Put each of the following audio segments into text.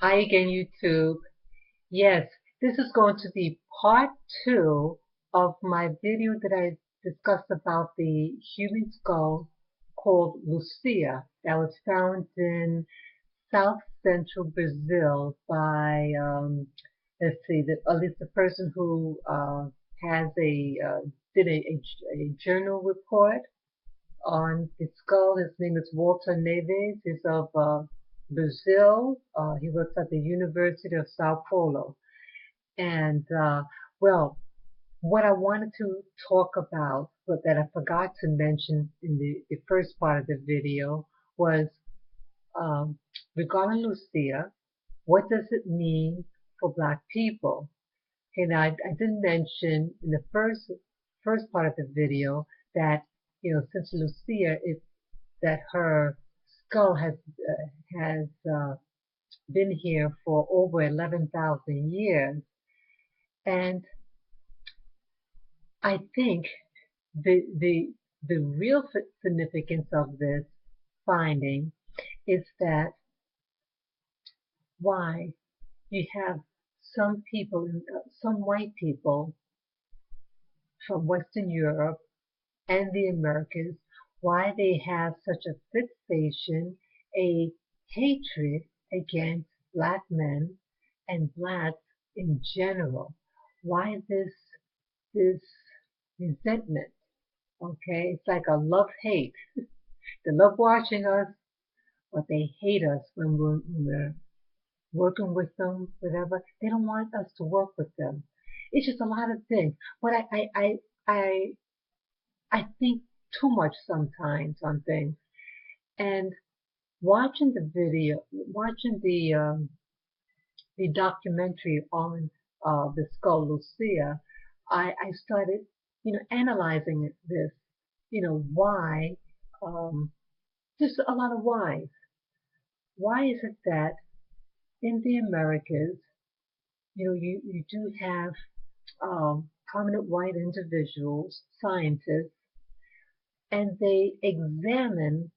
Hi again, YouTube. Yes, this is going to be part two of my video that I discussed about the human skull called Lucia that was found in South Central Brazil by, let's see, at least the person who has did a journal report on his skull. His name is Walter Neves. He's of Brazil. He works at the University of Sao Paulo. And well, what I wanted to talk about, but that I forgot to mention in the first part of the video, was um, regarding Lucia. What does it mean for Black people? And I did mention in the first part of the video that since Lucia is that her skull has been here for over 11,000 years, and I think the real significance of this finding is that why you have some people, some white people from Western Europe and the Americans, why they have such a fixation, a hatred against Black men and Blacks in general. Why this resentment? Okay, it's like a love-hate. They love watching us, but they hate us when we're working with them, whatever. They don't want us to work with them. It's just a lot of things. But I I think too much sometimes on things. And watching the video, watching the documentary on the skull Lucia, I started, analyzing this, why, um, just a lot of whys. Why is it that in the Americas, you do have prominent white individuals, scientists, and they examine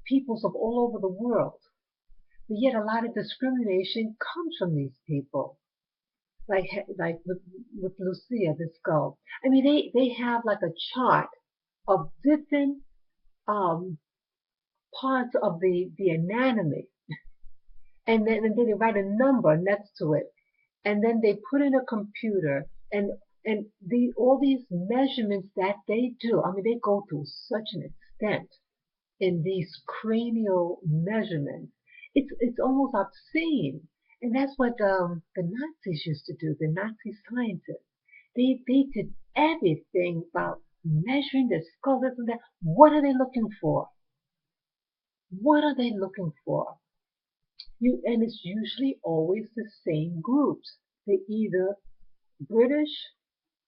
peoples of all over the world. But yet a lot of discrimination comes from these people, like with Lucia, the skull. I mean, they have like a chart of different um, parts of the anatomy, and then they write a number next to it, and then they put in a computer, and all these measurements that they do. I mean, they go to such an extent in these cranial measurements. It's almost obscene, and that's what the Nazis used to do. The Nazi scientists, they did everything about measuring the skull, this and that. What are they looking for? What are they looking for? And it's usually always the same groups. They're either British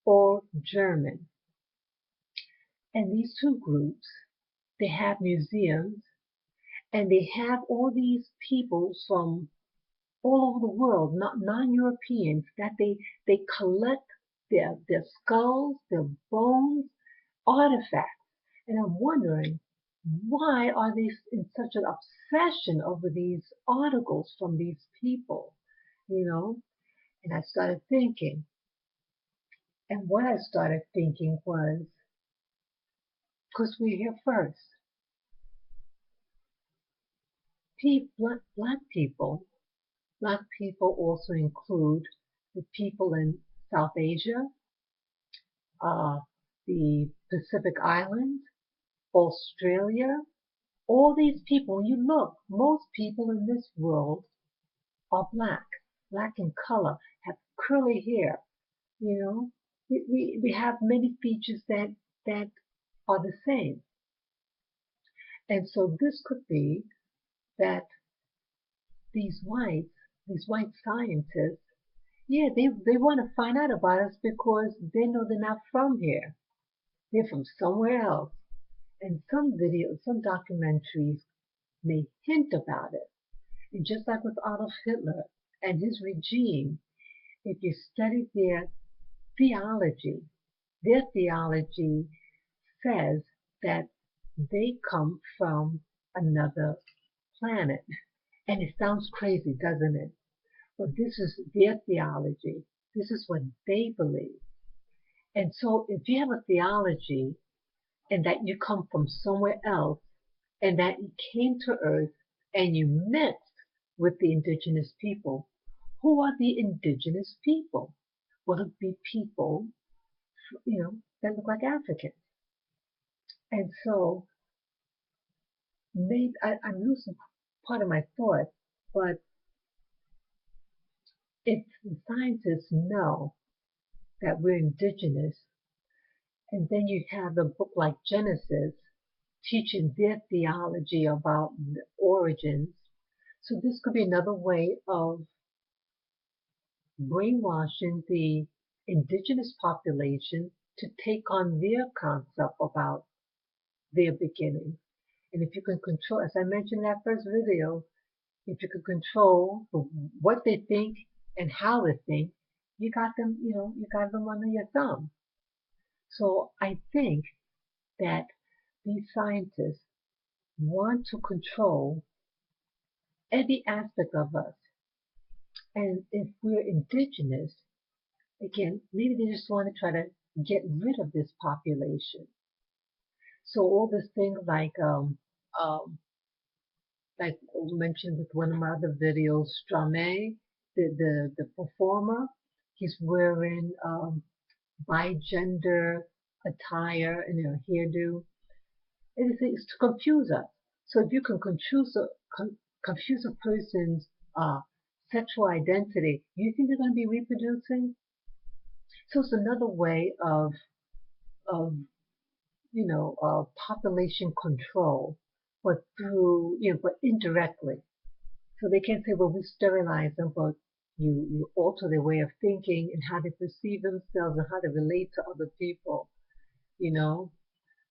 or German. And these two groups, they have museums, and they have all these people from all over the world, not non-Europeans, that they collect their skulls, their bones, artifacts. And I'm wondering, why are they in such an obsession over these articles from these people? You know? And I started thinking, and what I started thinking was, because we're here first, black people, black people also include the people in South Asia, uh, the Pacific Islands, Australia. All these people, when you look, most people in this world are black, black in color, have curly hair. You know, we have many features that are the same. And so this could be that these whites, these white scientists, yeah, they want to find out about us because they know they're not from here. They're from somewhere else. And some videos, some documentaries may hint about it. And just like with Adolf Hitler and his regime, if you study theology, their theology says that they come from another planet. And it sounds crazy, doesn't it? But this is their theology. This is what they believe. And so if you have a theology and that you come from somewhere else and that you came to Earth and you mixed with the indigenous people, who are the indigenous people? Well, it'd be people, that look like Africans. And so maybe I'm losing part of my thought, but if the scientists know that we're indigenous, and then you have a book like Genesis teaching their theology about the origins. So this could be another way of brainwashing the indigenous population to take on their concept about their beginning. And if you can control, as I mentioned in that first video, if you can control what they think and how they think, you got them under your thumb. So I think that these scientists want to control every aspect of us. And if we're indigenous, again, maybe they just want to try to get rid of this population. So all these things like mentioned with one of my other videos, Strame, the performer, he's wearing bigender attire and hairdo. It's to confuse us. So if you can confuse a person's sexual identity, you think they're going to be reproducing? So it's another way of population control, but but indirectly. So they can't say, well, we sterilize them, but you alter their way of thinking and how they perceive themselves and how they relate to other people, you know.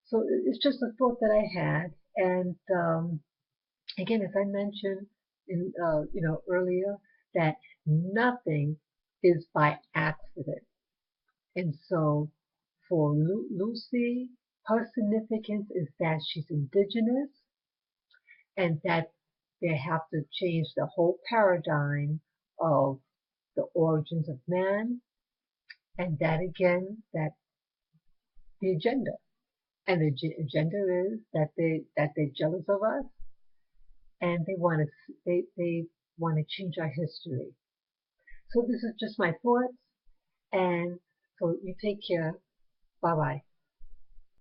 So it's just a thought that I had, and again, as I mentioned in earlier, that nothing is by accident. And so for Lucy, her significance is that she's indigenous and that they have to change the whole paradigm of the origins of man, and that again, that the agenda. And the agenda is that they're jealous of us and they want to change our history. So this is just my thoughts, and so you take care. Bye bye.